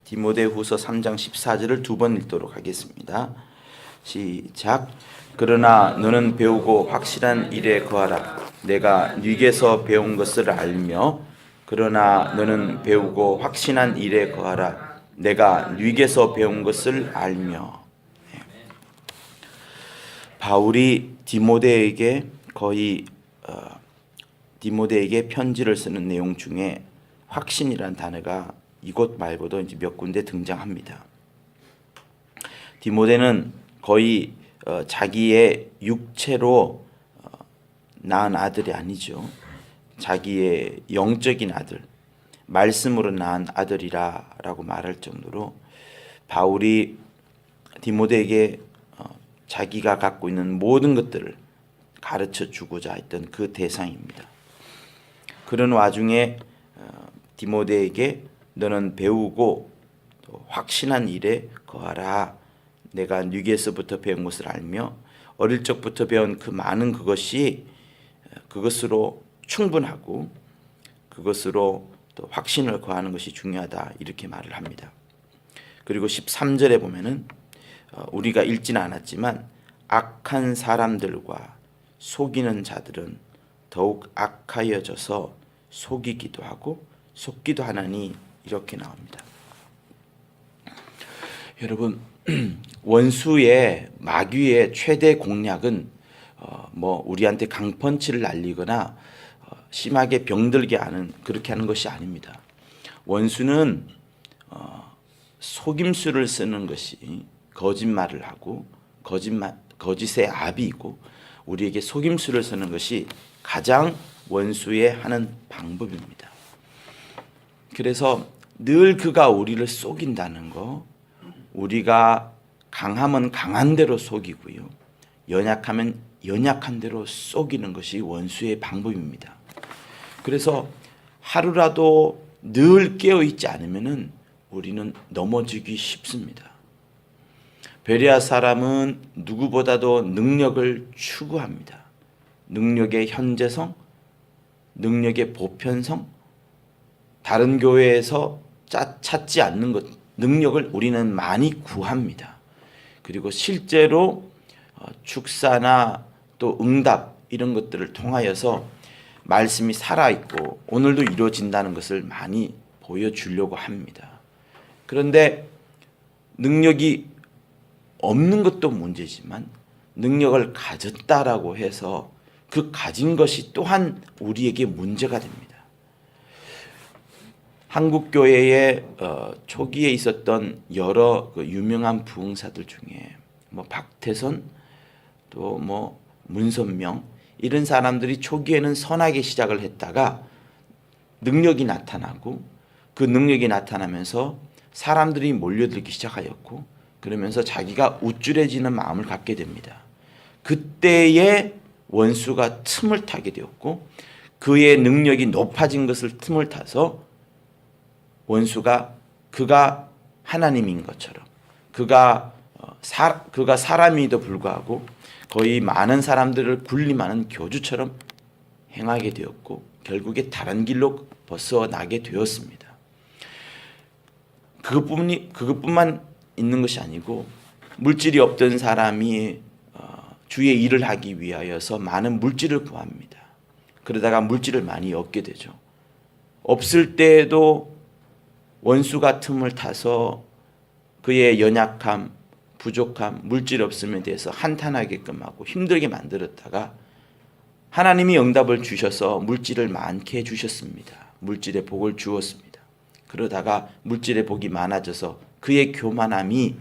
디모데후서 3장 14절을 두 번 읽도록 하겠습니다. 시작. 그러나 너는 배우고 확실한 일에 거하라. 내가 네게서 배운 것을 알며. 그러나 너는 배우고 확신한 일에 거하라. 내가 네게서 배운 것을 알며. 바울이 디모데에게 디모데에게 편지를 쓰는 내용 중에 확신이란 단어가 이곳 말고도 이제 몇 군데 등장합니다. 디모데는 거의 자기의 육체로 낳은 아들이 아니죠. 자기의 영적인 아들, 말씀으로 낳은 아들이라고 말할 정도로 바울이 디모데에게 자기가 갖고 있는 모든 것들을 가르쳐 주고자 했던 그 대상입니다. 그런 와중에 디모데에게 너는 배우고 또 확신한 일에 거하라. 내가 네게서부터 배운 것을 알며 어릴 적부터 배운 그 많은 그것으로 충분하고 그것으로 또 확신을 거하는 것이 중요하다, 이렇게 말을 합니다. 그리고 13절에 보면은 우리가 읽지는 않았지만 악한 사람들과 속이는 자들은 더욱 악하여져서 속이기도 하고 속기도 하나니, 이렇게 나옵니다. 여러분, 원수의 마귀의 최대 공략은 우리한테 강펀치를 날리거나 심하게 병들게 하는, 그렇게 하는 것이 아닙니다. 원수는 속임수를 쓰는 것이, 거짓말을 하고 거짓의 아비이고 우리에게 속임수를 쓰는 것이 가장 원수의 하는 방법입니다. 그래서 늘 그가 우리를 속인다는 거, 우리가 강하면 강한 대로 속이고요, 연약하면 연약한 대로 속이는 것이 원수의 방법입니다. 그래서 하루라도 늘 깨어있지 않으면 우리는 넘어지기 쉽습니다. 베레아 사람은 누구보다도 능력을 추구합니다. 능력의 현재성, 능력의 보편성, 다른 교회에서 찾지 않는 것, 능력을 우리는 많이 구합니다. 그리고 실제로 축사나 또 응답, 이런 것들을 통하여서 말씀이 살아있고 오늘도 이루어진다는 것을 많이 보여주려고 합니다. 그런데 능력이 없는 것도 문제지만 능력을 가졌다라고 해서 그 가진 것이 또한 우리에게 문제가 됩니다. 한국 교회의 초기에 있었던 여러 유명한 부흥사들 중에 박태선, 또 문선명, 이런 사람들이 초기에는 선하게 시작을 했다가 능력이 나타나고 그 능력이 나타나면서 사람들이 몰려들기 시작하였고, 그러면서 자기가 우쭐해지는 마음을 갖게 됩니다. 그때에 원수가 틈을 타게 되었고, 그의 능력이 높아진 것을 틈을 타서 원수가 그가 하나님인 것처럼, 그가 사람임에도 불구하고 거의 많은 사람들을 군림하는 교주처럼 행하게 되었고, 결국에 다른 길로 벗어나게 되었습니다. 그것뿐만 있는 것이 아니고, 물질이 없던 사람이 주의 일을 하기 위하여서 많은 물질을 구합니다. 그러다가 물질을 많이 얻게 되죠. 없을 때에도 원수가 틈을 타서 그의 연약함, 부족함, 물질 없음에 대해서 한탄하게끔 하고 힘들게 만들었다가 하나님이 응답을 주셔서 물질을 많게 해주셨습니다. 물질의 복을 주었습니다. 그러다가 물질의 복이 많아져서 그의 교만함을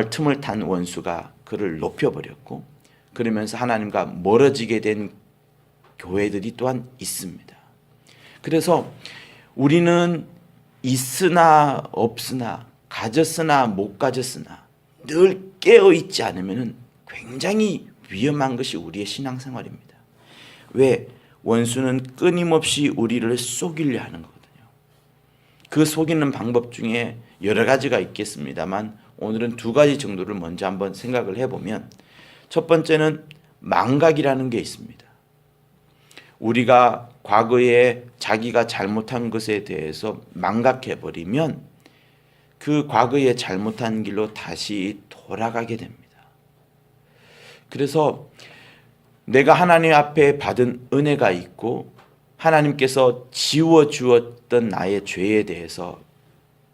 틈을 탄 원수가 그를 높여버렸고, 그러면서 하나님과 멀어지게 된 교회들이 또한 있습니다. 그래서 우리는 있으나 없으나, 가졌으나 못 가졌으나 늘 깨어있지 않으면 굉장히 위험한 것이 우리의 신앙생활입니다. 왜? 원수는 끊임없이 우리를 속이려 하는 거거든요. 그 속이는 방법 중에 여러 가지가 있겠습니다만 오늘은 두 가지 정도를 먼저 한번 생각을 해보면, 첫 번째는 망각이라는 게 있습니다. 우리가 과거에 자기가 잘못한 것에 대해서 망각해버리면 그 과거에 잘못한 길로 다시 돌아가게 됩니다. 그래서 내가 하나님 앞에 받은 은혜가 있고 하나님께서 지워주었던 나의 죄에 대해서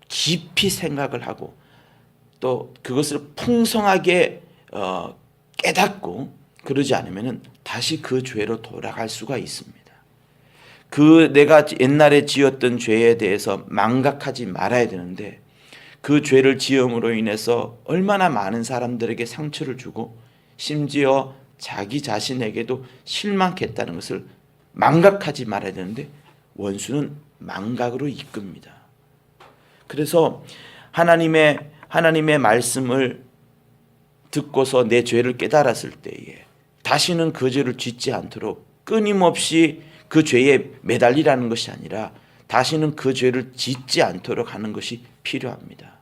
깊이 생각을 하고 또 그것을 풍성하게 깨닫고 그러지 않으면 다시 그 죄로 돌아갈 수가 있습니다. 그 내가 옛날에 지었던 죄에 대해서 망각하지 말아야 되는데 그 죄를 지음으로 인해서 얼마나 많은 사람들에게 상처를 주고 심지어 자기 자신에게도 실망했다는 것을 망각하지 말아야 되는데 원수는 망각으로 이끕니다. 그래서 하나님의 말씀을 듣고서 내 죄를 깨달았을 때에 다시는 그 죄를 짓지 않도록 끊임없이 그 죄에 매달리라는 것이 아니라 다시는 그 죄를 짓지 않도록 하는 것이 필요합니다.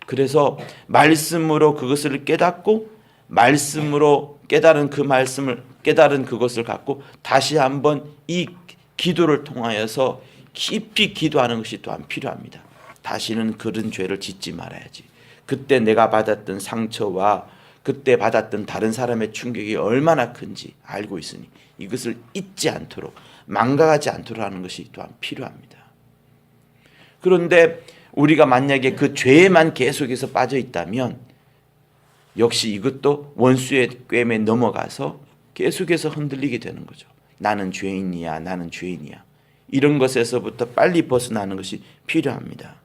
그래서 말씀으로 그것을 깨닫고 말씀으로 깨달은 그것을 갖고 다시 한번 이 기도를 통하여서 깊이 기도하는 것이 또한 필요합니다. 다시는 그런 죄를 짓지 말아야지. 그때 내가 받았던 상처와 그때 받았던 다른 사람의 충격이 얼마나 큰지 알고 있으니 이것을 잊지 않도록 망각하지 않도록 하는 것이 또한 필요합니다. 그런데 우리가 만약에 그 죄에만 계속해서 빠져 있다면 역시 이것도 원수의 꿰매 넘어가서 계속해서 흔들리게 되는 거죠. 나는 죄인이야, 나는 죄인이야. 이런 것에서부터 빨리 벗어나는 것이 필요합니다.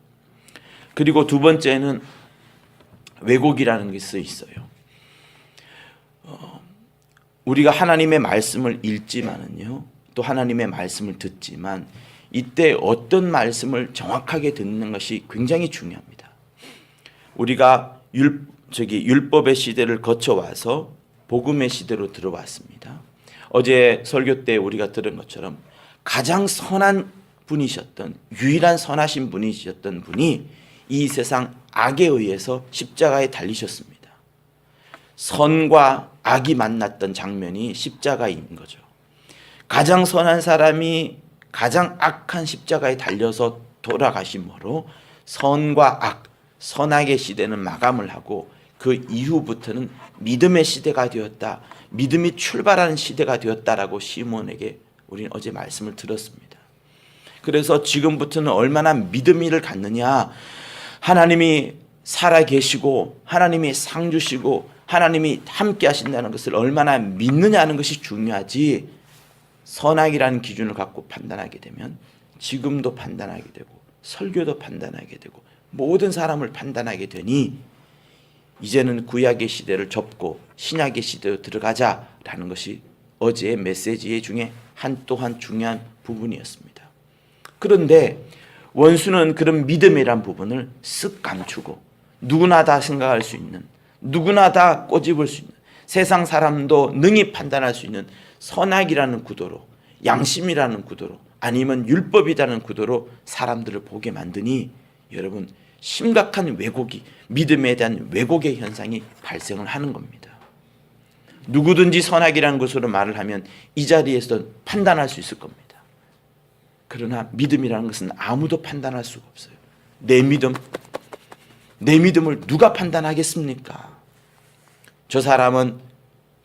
그리고 두 번째는 왜곡이라는 것이 있어요. 우리가 하나님의 말씀을 읽지만은요, 또 하나님의 말씀을 듣지만 이때 어떤 말씀을 정확하게 듣는 것이 굉장히 중요합니다. 우리가 율법의 시대를 거쳐와서 복음의 시대로 들어왔습니다. 어제 설교 때 우리가 들은 것처럼 가장 선한 분이셨던 유일한 선하신 분이셨던 분이 이 세상 악에 의해서 십자가에 달리셨습니다. 선과 악이 만났던 장면이 십자가인 거죠. 가장 선한 사람이 가장 악한 십자가에 달려서 돌아가심으로 선과 악, 선악의 시대는 마감을 하고 그 이후부터는 믿음의 시대가 되었다. 믿음이 출발하는 시대가 되었다라고 시몬에게 우리는 어제 말씀을 들었습니다. 그래서 지금부터는 얼마나 믿음을 갖느냐. 하나님이 살아계시고 하나님이 상 주시고 하나님이 함께 하신다는 것을 얼마나 믿느냐는 것이 중요하지, 선악이라는 기준을 갖고 판단하게 되면 지금도 판단하게 되고 설교도 판단하게 되고 모든 사람을 판단하게 되니 이제는 구약의 시대를 접고 신약의 시대로 들어가자라는 것이 어제의 메시지 중에 또한 중요한 부분이었습니다. 그런데 원수는 그런 믿음이란 부분을 쓱 감추고 누구나 다 생각할 수 있는, 누구나 다 꼬집을 수 있는, 세상 사람도 능히 판단할 수 있는 선악이라는 구도로, 양심이라는 구도로, 아니면 율법이라는 구도로 사람들을 보게 만드니 여러분 심각한 왜곡이, 믿음에 대한 왜곡의 현상이 발생을 하는 겁니다. 누구든지 선악이라는 것으로 말을 하면 이 자리에서 판단할 수 있을 겁니다. 그러나 믿음이라는 것은 아무도 판단할 수가 없어요. 내 믿음을 누가 판단하겠습니까? 저 사람은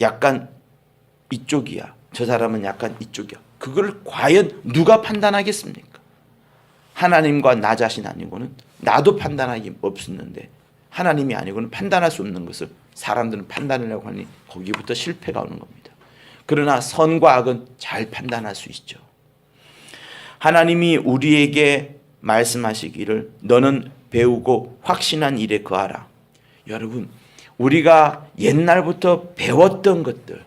약간 이쪽이야, 저 사람은 약간 이쪽이야. 그걸 과연 누가 판단하겠습니까? 하나님과 나 자신 아니고는 나도 판단하기 없었는데 하나님이 아니고는 판단할 수 없는 것을 사람들은 판단하려고 하니 거기부터 실패가 오는 겁니다. 그러나 선과 악은 잘 판단할 수 있죠. 하나님이 우리에게 말씀하시기를 너는 배우고 확신한 일에 거하라. 여러분, 우리가 옛날부터 배웠던 것들,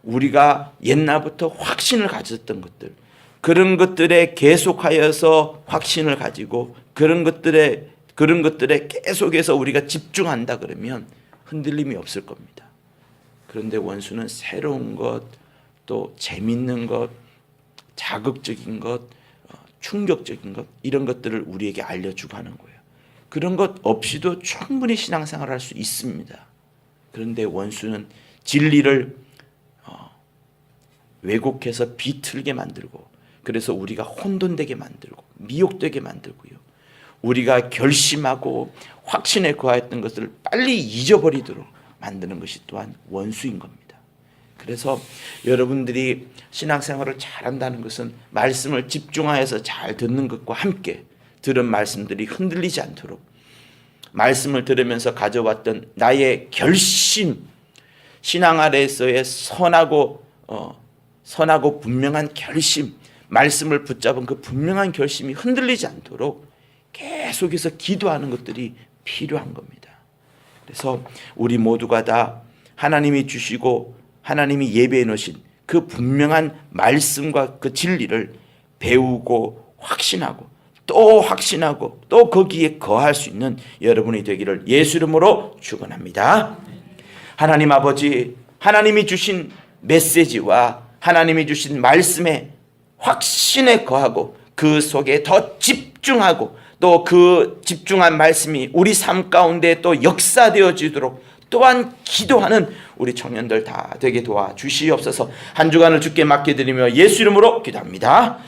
우리가 옛날부터 확신을 가졌던 것들, 그런 것들에 계속하여서 확신을 가지고 그런 것들에 계속해서 우리가 집중한다 그러면 흔들림이 없을 겁니다. 그런데 원수는 새로운 것, 또 재밌는 것, 자극적인 것, 충격적인 것, 이런 것들을 우리에게 알려주고 하는 거예요. 그런 것 없이도 충분히 신앙생활을 할 수 있습니다. 그런데 원수는 진리를 왜곡해서 비틀게 만들고 그래서 우리가 혼돈되게 만들고 미혹되게 만들고요. 우리가 결심하고 확신에 거하였던 것을 빨리 잊어버리도록 만드는 것이 또한 원수인 겁니다. 그래서 여러분들이 신앙생활을 잘한다는 것은 말씀을 집중하여서 잘 듣는 것과 함께 들은 말씀들이 흔들리지 않도록 말씀을 들으면서 가져왔던 나의 결심, 신앙 아래에서의 선하고 분명한 결심, 말씀을 붙잡은 그 분명한 결심이 흔들리지 않도록 계속해서 기도하는 것들이 필요한 겁니다. 그래서 우리 모두가 다 하나님이 주시고 하나님이 예배해 놓으신 그 분명한 말씀과 그 진리를 배우고 확신하고 또 거기에 거할 수 있는 여러분이 되기를 예수 이름으로 축원합니다. 하나님 아버지, 하나님이 주신 메시지와 하나님이 주신 말씀에 확신에 거하고 그 속에 더 집중하고 또 그 집중한 말씀이 우리 삶 가운데 또 역사되어지도록 또한 기도하는 우리 청년들 다 되게 도와주시옵소서. 한 주간을 주께 맡겨드리며 예수 이름으로 기도합니다.